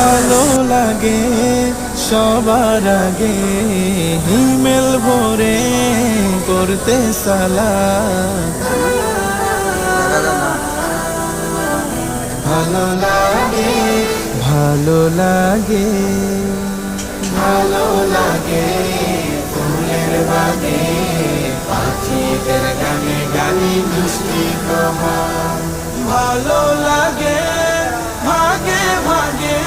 ভালো লাগে সবার আগে হিমেল ভরে করতে সালাত। ভালো লাগে ভালো লাগে ভালো লাগে ফুলের বাগে পাখিদের গানে গানে মিষ্টি প্রভাত। ভালো লাগে ভাগে ভাগে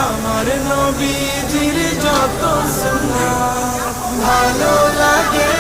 আমার নবীজির যত সুন্নাত। ভালো লাগে